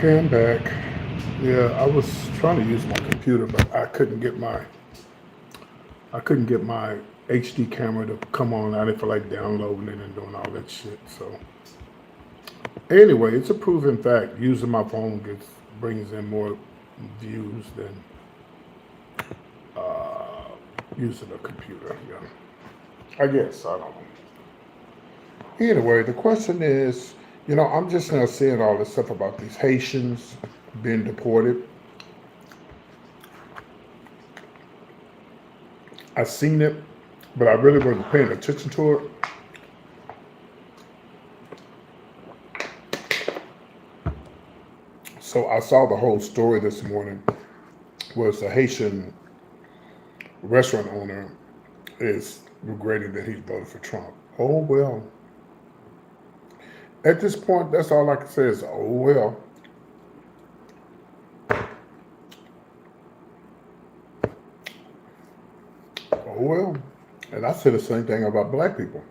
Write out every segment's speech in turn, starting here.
Okay, I'm back. Yeah, I was trying to use my computer, but I couldn't get my HD camera to come on. I didn't feel like downloading it and doing all that shit. So anyway, it's a proven fact. Using my phone brings in more views than using a computer. Yeah, I guess I don't know. Anyway, the question is, I'm just now seeing all this stuff about these Haitians being deported. I seen it, but I really wasn't paying attention to it. So I saw the whole story this morning. Was a Haitian restaurant owner is regretting that he voted for Trump. Oh well. At this point, that's all I can say is, oh well. Oh well. And I said the same thing about black people.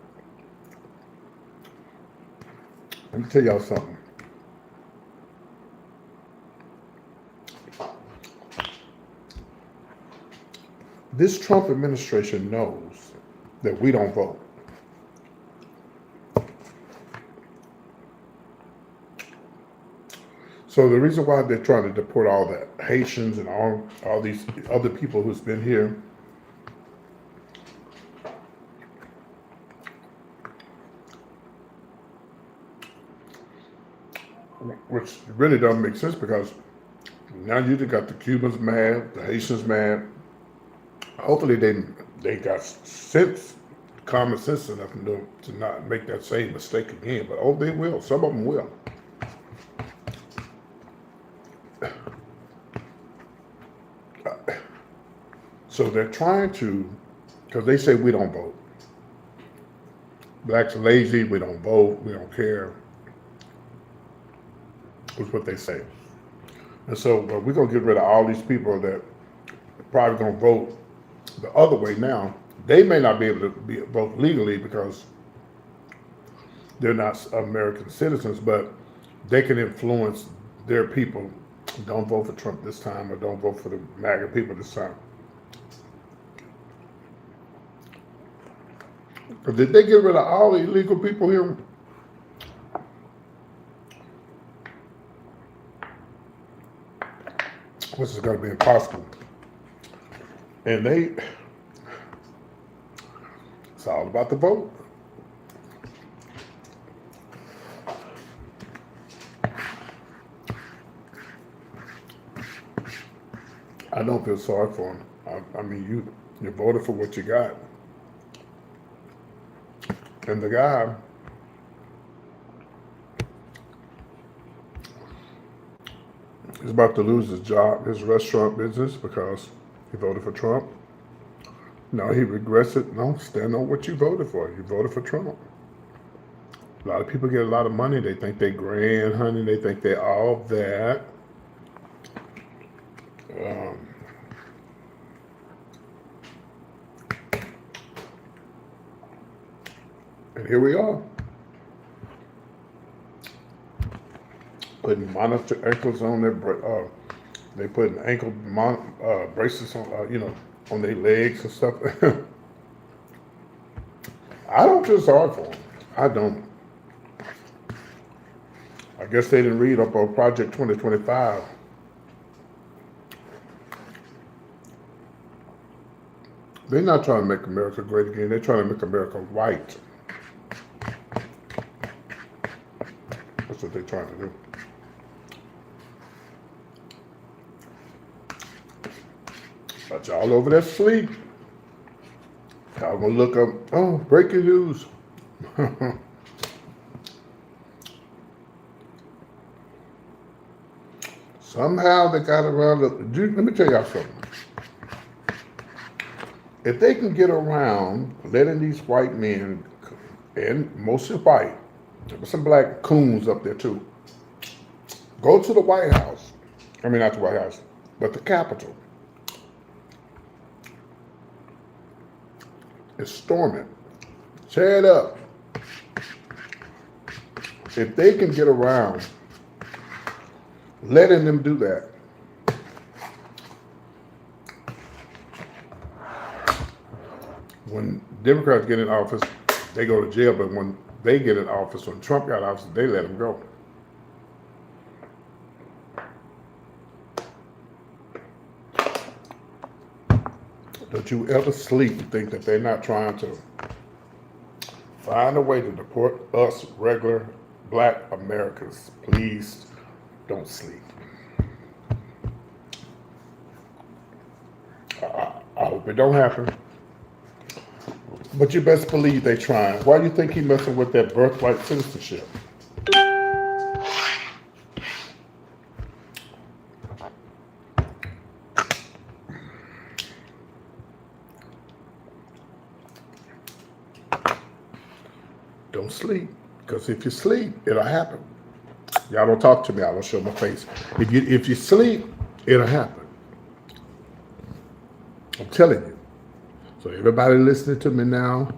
Let me tell y'all something. This Trump administration knows that we don't vote. So the reason why they're trying to deport all the Haitians and all these other people who's been here, which really doesn't make sense because now you just got the Cubans mad, the Haitians mad. Hopefully they got sense, common sense enough to not make that same mistake again. But oh, they will. Some of them will. So they're trying to, because they say we don't vote. Blacks are lazy. We don't vote. We don't care. Is what they say. And so we're gonna get rid of all these people that probably gonna vote the other way now. They may not be able to vote legally because they're not American citizens, but they can influence their people. Don't vote for Trump this time, or don't vote for the MAGA people this time. Because did they get rid of all the illegal people here? Which is going to be impossible. And it's all about the vote. I don't feel sorry for them. I mean, you voted for what you got. And the guy, is about to lose his job, his restaurant business, because he voted for Trump. No, he regrets it. No, stand on what you voted for. You voted for Trump. A lot of people get a lot of money. They think they grand, honey. They think they all that. And here we are. Putting monitor ankles on their, they putting ankle bracelets on, on their legs and stuff. I don't feel sorry for them. I don't. I guess they didn't read up on Project 2025. They're not trying to make America great again. They're trying to make America white. That's what they're trying to do. But y'all over there asleep. Y'all gonna look up, oh, breaking news. Somehow they got around let me tell y'all something. If they can get around letting these white men, and mostly white, there were some black coons up there too, go to the White House. I mean, not the White House, but the Capitol. And storm it. Tear it up. If they can get around letting them do that. When Democrats get in office, they go to jail, but when they get in office, when Trump got in office, they let him go. Don't you ever sleep and think that they're not trying to find a way to deport us regular black Americans. Please don't sleep. I hope it don't happen. But you best believe they trying. Why do you think he messing with that birthright citizenship? Don't sleep, because if you sleep, it'll happen. Y'all don't talk to me. I don't show my face. If you sleep, it'll happen. I'm telling you. So everybody listening to me now,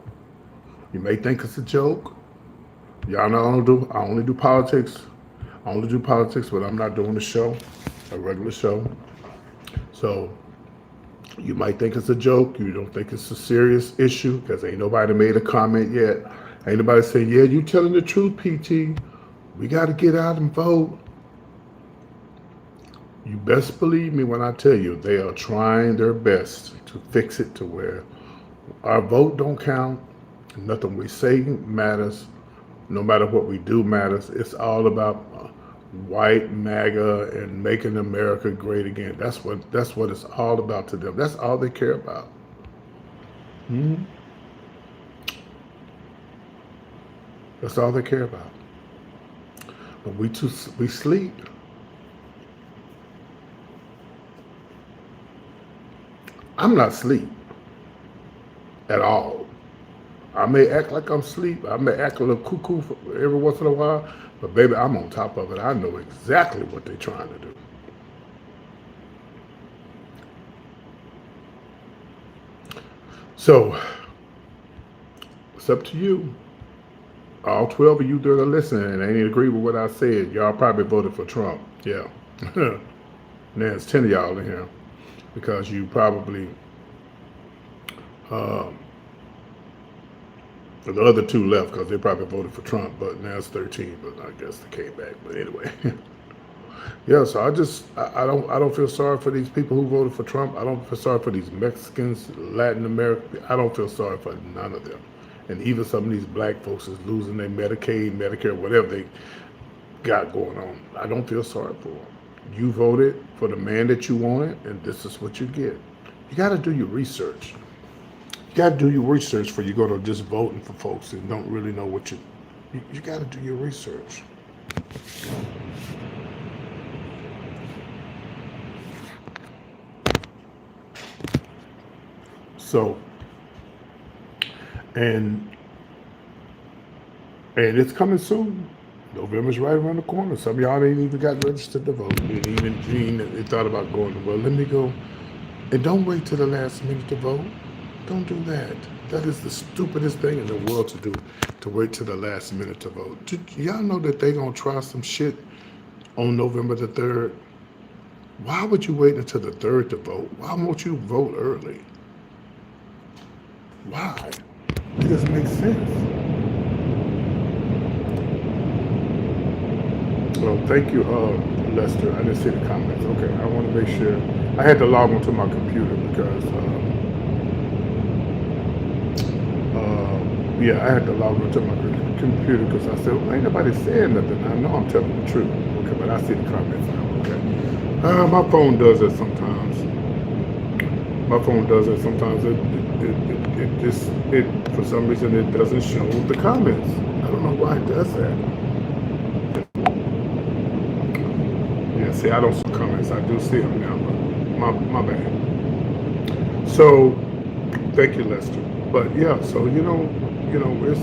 you may think it's a joke. Y'all know I only do politics. I only do politics when I'm not doing a show, a regular show. So you might think it's a joke. You don't think it's a serious issue because ain't nobody made a comment yet. Ain't nobody saying, yeah, you telling the truth, PT. We got to get out and vote. You best believe me when I tell you they are trying their best to fix it to where our vote don't count. Nothing we say matters. No matter what we do matters. It's all about white MAGA and making America great again. That's what it's all about to them. That's all they care about. That's all they care about. But we sleep. I'm not asleep at all. I may act like I'm asleep. I may act a little cuckoo every once in a while, but baby, I'm on top of it. I know exactly what they're trying to do. So, it's up to you. All 12 of you that are listening and ain't agree with what I said, y'all probably voted for Trump. Yeah. Now there's 10 of y'all in here because you probably, the other 2 left because they probably voted for Trump, but now it's 13, but I guess they came back. But anyway. Yeah, so I don't feel sorry for these people who voted for Trump. I don't feel sorry for these Mexicans, Latin American. I don't feel sorry for none of them. And even some of these black folks is losing their Medicaid, Medicare, whatever they got going on. I don't feel sorry for them. You voted for the man that you wanted, and this is what you get. You got to do your research. You got to do your research before you go to just voting for folks and don't really know what you got to do your research. So, and it's coming soon. November's right around the corner. Some of y'all ain't even got registered to vote. And even they thought about going, well, let me go. And don't wait till the last minute to vote. Don't do that. That is the stupidest thing in the world to do, to wait till the last minute to vote. Y'all know that they gonna try some shit on November the 3rd? Why would you wait until the 3rd to vote? Why won't you vote early? Why? It doesn't make sense. Well, thank you, Lester. I didn't see the comments. Okay, I want to make sure. I had to log onto my computer because, I had to log onto my computer because I said, well, ain't nobody saying nothing. I know I'm telling the truth. Okay, but I see the comments now. Okay. My phone does it sometimes. It for some reason it doesn't show the comments. I don't know why it does that. Yeah, see, I don't see comments. I do see them now, but my bad. So, thank you, Lester. But yeah, so you know, this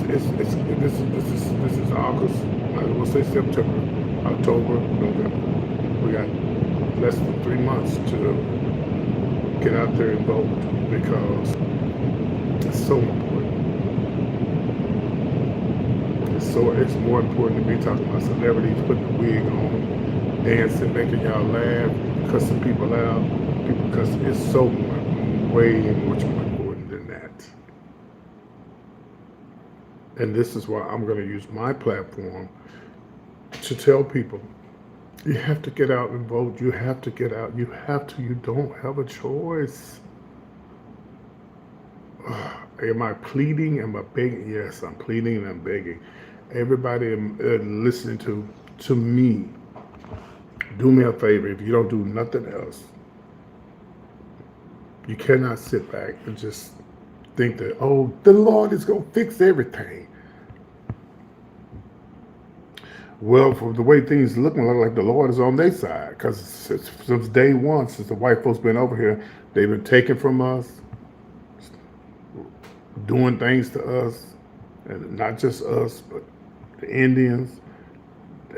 is August. I will say September, October, November. We got less than 3 months to get out there and vote because it's so important. It's more important to be talking about celebrities putting the wig on dancing, making y'all laugh, cussing people out, because it's so way much more important than that. And this is why I'm going to use my platform to tell people, you have to get out and vote. You have to get out. You have to. You don't have a choice. Am I pleading? Am I begging? Yes, I'm pleading and I'm begging. Everybody listening to me, do me a favor. If you don't do nothing else, you cannot sit back and just think that, oh, the Lord is going to fix everything. Well, from the way things looking like the Lord is on their side, because since day one, since the white folks been over here, they've been taking from us, doing things to us, and not just us, but the Indians,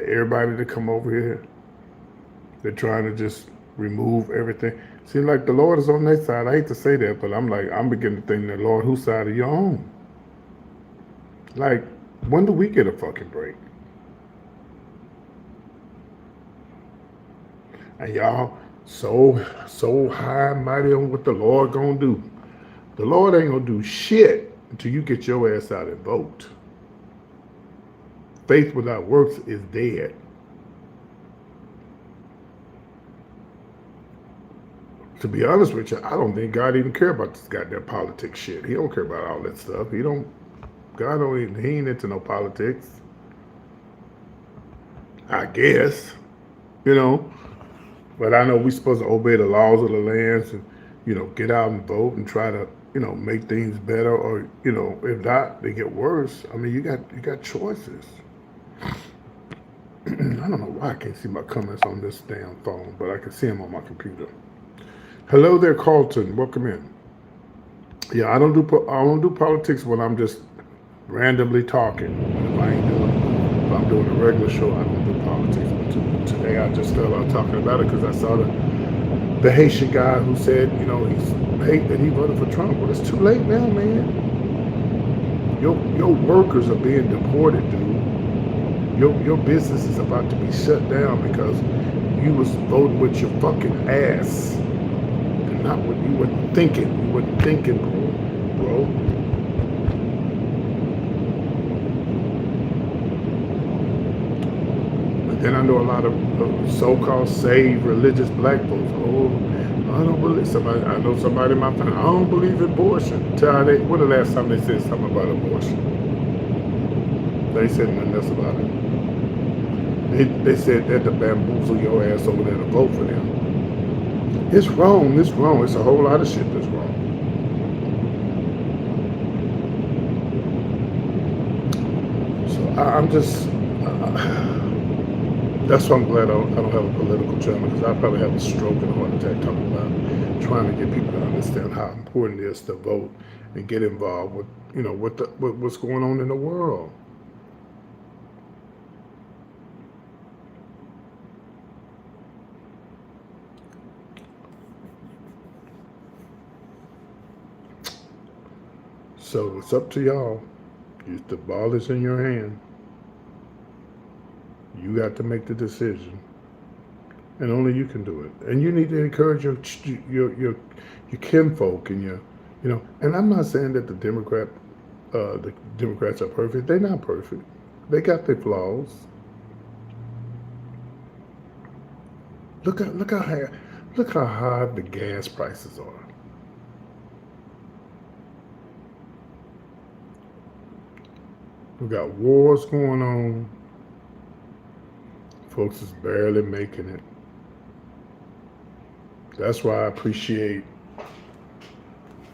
everybody that come over here. They're trying to just remove everything. Seems like the Lord is on their side. I hate to say that, but I'm beginning to think that, Lord, whose side are you on? Like, when do we get a fucking break? And y'all so high and mighty on what the Lord gonna do. The Lord ain't gonna do shit until you get your ass out and vote. Faith without works is dead. To be honest with you, I don't think God even care about this goddamn politics shit. He don't care about all that stuff. He ain't into no politics. I guess, you know. But I know we're supposed to obey the laws of the lands and, get out and vote and try to, make things better, or, if not, they get worse. I mean, you got choices. I don't know why I can't see my comments on this damn phone, but I can see them on my computer. Hello there, Carlton. Welcome in. Yeah, I don't do politics when I'm just randomly talking. If I'm doing a regular show, I don't do politics. But today I just fell out talking about it because I saw the Haitian guy who said, he's hate that he voted for Trump. Well, it's too late now, man. Your workers are being deported, dude. Your business is about to be shut down because you was voting with your fucking ass. And not what you were thinking. You weren't thinking, bro. Then I know a lot of so-called saved religious black folks. Oh, I don't believe somebody. I know somebody in my family. I don't believe in abortion. When the last time they said something about abortion? They said nothing else about it. They said that to bamboozle your ass over there to vote for them. It's wrong. It's wrong. It's a whole lot of shit that's wrong. So I'm just. That's why I'm glad I don't have a political channel, because I probably have a stroke and a heart attack talking about trying to get people to understand how important it is to vote and get involved with, what's going on in the world. So it's up to y'all. The ball is in your hand. You got to make the decision, and only you can do it. And you need to encourage your kinfolk and And I'm not saying that the Democrats are perfect. They're not perfect. They got their flaws. Look how high the gas prices are. We got wars going on. Folks is barely making it. That's why I appreciate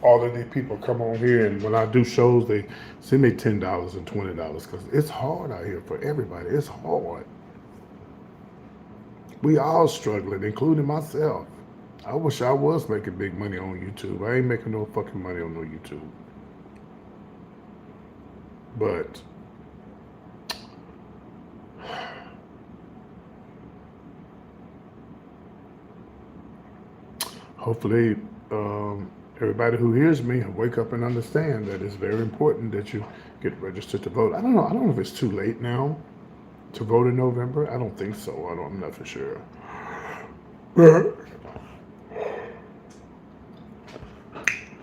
all of these people come on here, and when I do shows, they send me $10 and $20 because it's hard out here for everybody. It's hard. We all struggling, including myself. I wish I was making big money on YouTube. I ain't making no fucking money on no YouTube. But hopefully, everybody who hears me wake up and understand that it's very important that you get registered to vote. I don't know if it's too late now. to vote in November? I don't think so. I'm not for sure. But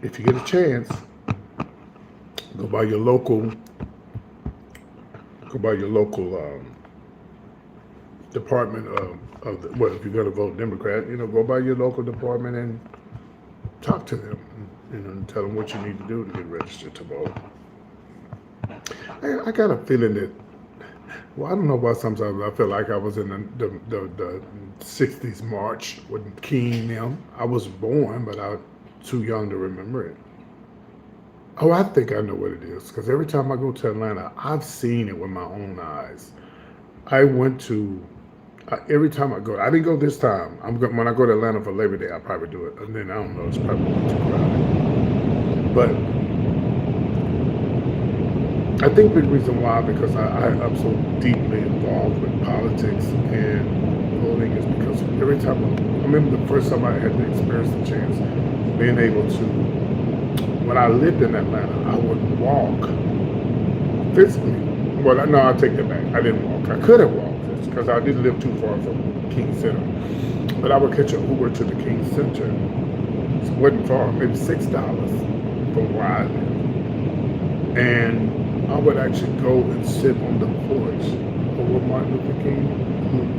if you get a chance, go by your local, department of the, well, if you're going to vote Democrat, go by your local department and talk to them, and tell them what you need to do to get registered to vote. I got a feeling that, well, I don't know why sometimes I feel like I was in the 60s March with King them. I was born, but I was too young to remember it. Oh, I think I know what it is, because every time I go to Atlanta, I've seen it with my own eyes. I went to, every time I go, I didn't go this time. When I go to Atlanta for Labor Day, I'll probably do it. And then I don't know, it's probably too crowded. But I think the reason why, because I'm so deeply involved with politics and voting, is because every time, I remember the first time I had to experience the chance being able to, when I lived in Atlanta, I would walk physically. Well, no, I'll take that back. I didn't walk. I could have walked because I didn't live too far from King Center. But I would catch an Uber to the King Center. It wasn't far, maybe $6 from where I lived. And I would actually go and sit on the porch over Martin Luther King,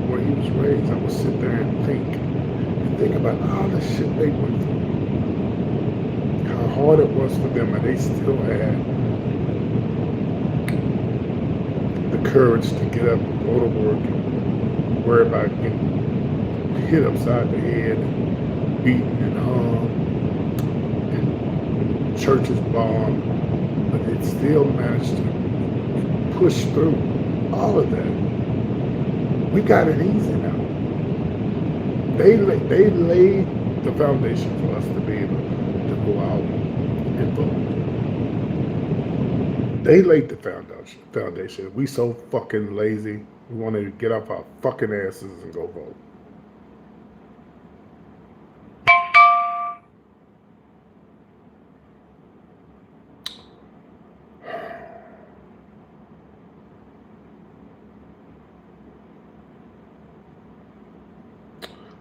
where he was raised. I would sit there and think about all the shit they went through. How hard it was for them, and they still had the courage to get up and go to work and worry about getting hit upside the head, and beaten and hung, and churches bombed, but they still managed to push through all of that. We got it easy now. They laid the foundation for us to be able to go out and vote. They laid the foundation. We so fucking lazy. We want to get off our fucking asses and go vote.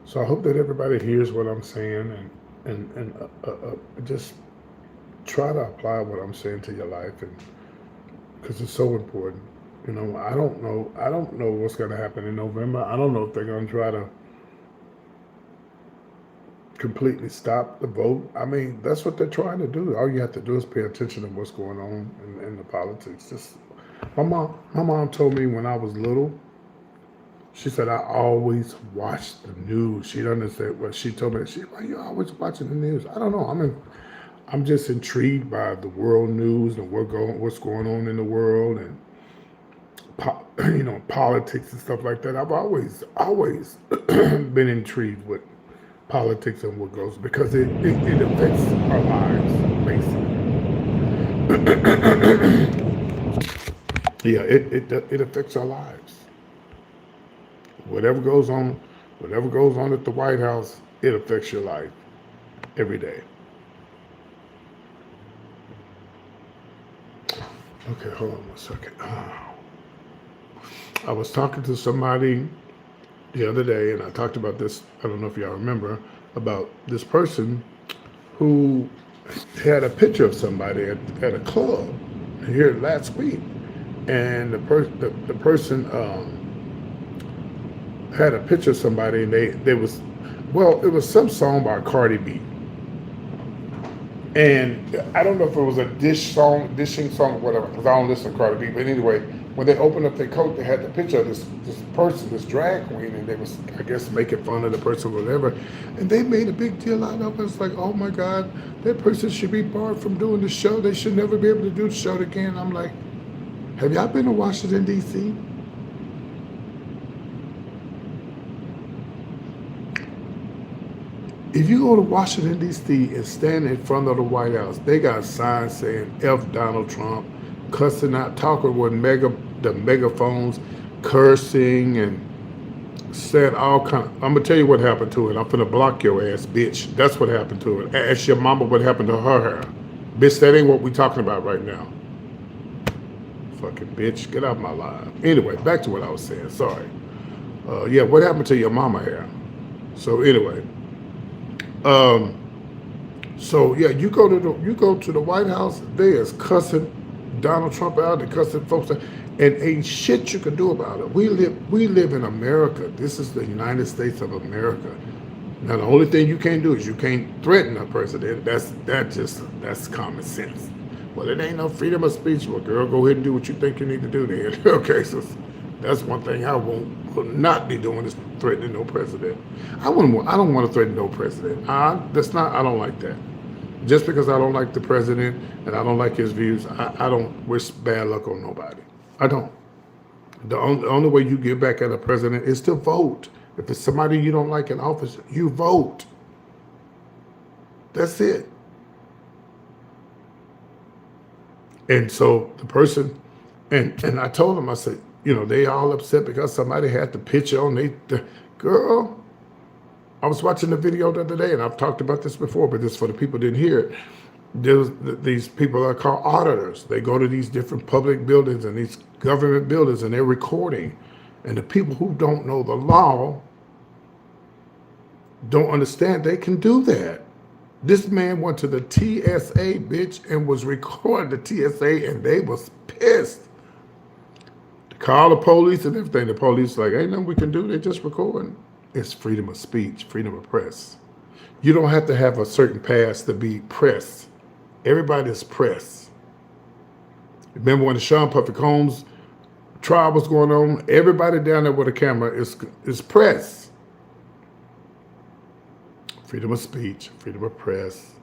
So I hope that everybody hears what I'm saying, and just try to apply what I'm saying to your life, and because it's so important. I don't know what's going to happen in November. I don't know if they're going to try to completely stop the vote. I mean, that's what they're trying to do. All you have to do is pay attention to what's going on in the politics. My mom told me when I was little, she said, I always watched the news. She didn't understand what she told me. Why you always watching the news? I don't know. I'm just intrigued by the world news and what's going on in the world, and politics and stuff like that. I've always been intrigued with politics and what goes, because it affects our lives, basically. Yeah, it affects our lives. Whatever goes on at the White House, it affects your life every day. Okay, hold on 1 second. I was talking to somebody the other day, and I talked about this, I don't know if y'all remember, about this person who had a picture of somebody at a club here last week. And the person had a picture of somebody, and it was some song by Cardi B. And I don't know if it was a dishing song or whatever, because I don't listen to Cardi B. But anyway, when they opened up their coat, they had the picture of this person, this drag queen, and they was, I guess, making fun of the person or whatever. And they made a big deal out of it. It's like, oh my God, that person should be barred from doing the show. They should never be able to do the show again. I'm like, have y'all been to Washington, D.C.? If you go to Washington, D.C. and stand in front of the White House, they got signs saying F Donald Trump, cussing out, talking with the megaphones, cursing, and said all kind of, I'm going to tell you what happened to it. I'm going to block your ass, bitch. That's what happened to it. Ask your mama what happened to her hair. Bitch, that ain't what we talking about right now. Fucking bitch, get out my line. Anyway, back to what I was saying. Sorry. Yeah, what happened to your mama hair? So anyway, um, so yeah, you go to the White House. They is cussing Donald Trump out. They cussing folks out, and ain't shit you can do about it. We live in America. This is the United States of America. Now the only thing you can't do is you can't threaten a president. That's common sense. Well, it ain't no freedom of speech. Well, girl, go ahead and do what you think you need to do then. Okay, so that's one thing I will not be doing is threatening no president. I don't want to threaten no president. I don't like that. Just because I don't like the president and I don't like his views, I don't wish bad luck on nobody. I don't. The only way you get back at a president is to vote. If it's somebody you don't like in office, you vote. That's it. And so the person, and I told him, I said, they all upset because somebody had the picture on the girl. I was watching the video the other day, and I've talked about this before, but this for the people who didn't hear it. These people are called auditors. They go to these different public buildings and these government buildings, and they're recording. And the people who don't know the law don't understand they can do that. This man went to the TSA, bitch, and was recording the TSA, and they was pissed. Call the police and everything. The police like, ain't nothing we can do. They just recording. It's freedom of speech, freedom of press. You don't have to have a certain pass to be press. Everybody is press. Remember when the Sean Puffy Combs trial was going on? Everybody down there with a camera is press. Freedom of speech, freedom of press.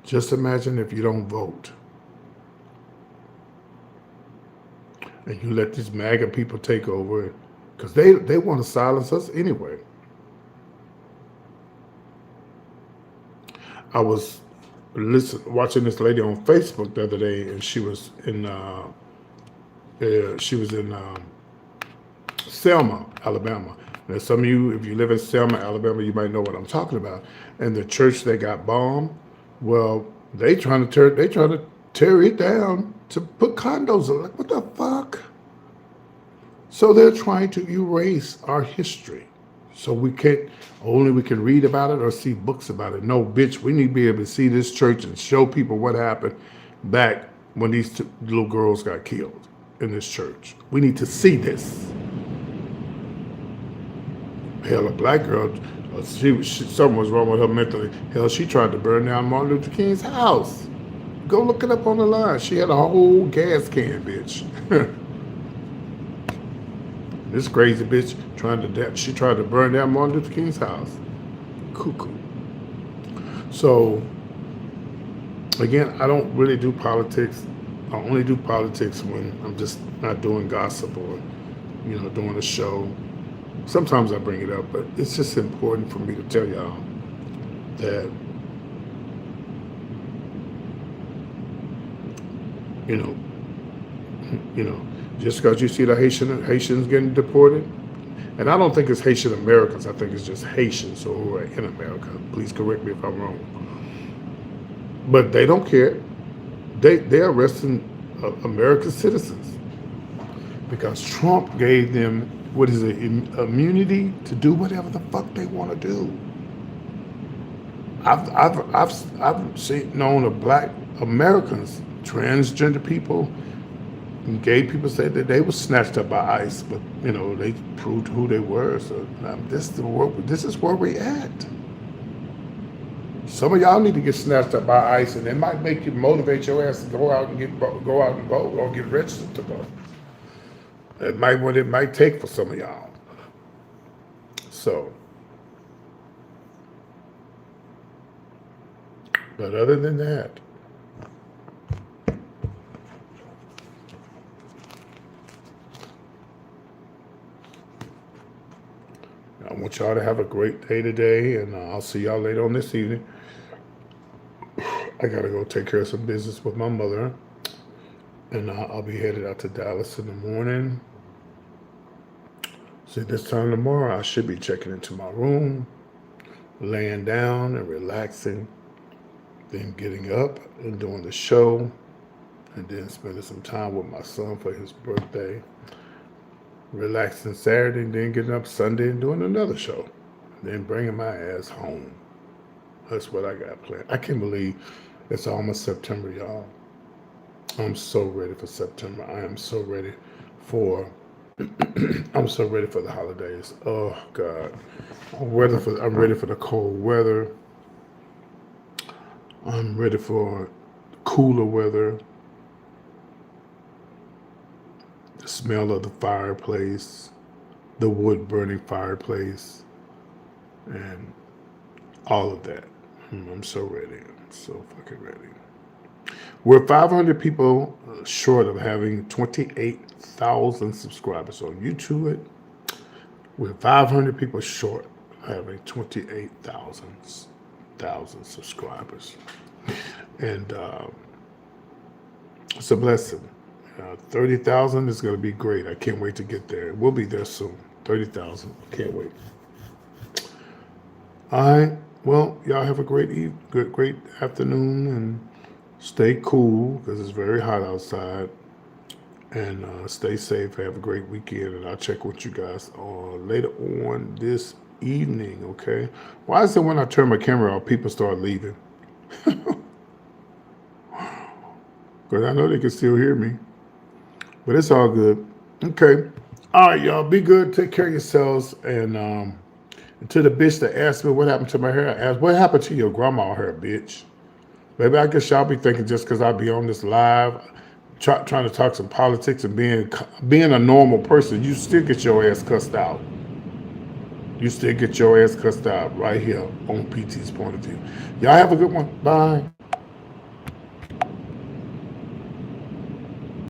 Just imagine if you don't vote. And you let these MAGA people take over, because they want to silence us anyway. I was watching this lady on Facebook the other day, and she was in Selma, Alabama. Now, some of you, if you live in Selma, Alabama, you might know what I'm talking about. And the church that got bombed, well, they trying to tear it down to put condos in. Like, what the fuck? So they're trying to erase our history. So we can read about it or see books about it. No, bitch, we need to be able to see this church and show people what happened back when these two little girls got killed in this church. We need to see this. Hell, a black girl, something was wrong with her mentally. Hell, she tried to burn down Martin Luther King's house. Go look it up on the line. She had a whole gas can, bitch. This crazy bitch she tried to burn down Martin Luther King's house. Cuckoo. So, again, I don't really do politics. I only do politics when I'm just not doing gossip or, doing a show. Sometimes I bring it up, but it's just important for me to tell y'all that, just because you see the Haitians getting deported, and I don't think it's Haitian Americans, I think it's just Haitians who are in America. Please correct me if I'm wrong. But they don't care. They're arresting American citizens because Trump gave them, immunity to do whatever the fuck they want to do. I've known of black Americans, transgender people, and gay people said that they were snatched up by ICE, but they proved who they were. So this is where we at. Some of y'all need to get snatched up by ICE, and it might make you motivate your ass to go out and vote or get registered to vote. It might take for some of y'all. So, but other than that, I want y'all to have a great day today, and I'll see y'all later on this evening. I gotta go take care of some business with my mother, and I'll be headed out to Dallas in the morning. See, this time tomorrow, I should be checking into my room, laying down and relaxing, then getting up and doing the show, and then spending some time with my son for his birthday, relaxing Saturday, and then getting up Sunday and doing another show, and then bringing my ass home. That's what I got planned. I can't believe it's almost September, y'all. I'm so ready for September. I am so ready for I'm so ready for the holidays. Oh God. I'm ready for the cold weather. I'm ready for cooler weather. The smell of the fireplace, the wood burning fireplace, and all of that. I'm so ready. I'm so fucking ready. We're 500 people short of having 28,000 subscribers on YouTube. We're 500 people short of having 28,000 subscribers. And it's a blessing. 30,000 is going to be great. I can't wait to get there. We'll be there soon. 30,000. Can't wait. All right. Well, y'all have a great afternoon, and stay cool because it's very hot outside. And stay safe. Have a great weekend, and I'll check with you guys later on this evening. Okay? Why is it when I turn my camera off, people start leaving? Because I know they can still hear me. But it's all good. Okay. All right, y'all. Be good. Take care of yourselves. And to the bitch that asked me what happened to my hair, I asked, what happened to your grandma hair, bitch? Maybe I guess y'all be thinking just because I be on this live, trying to talk some politics and being a normal person, you still get your ass cussed out. You still get your ass cussed out right here on PT's Point of View. Y'all have a good one. Bye.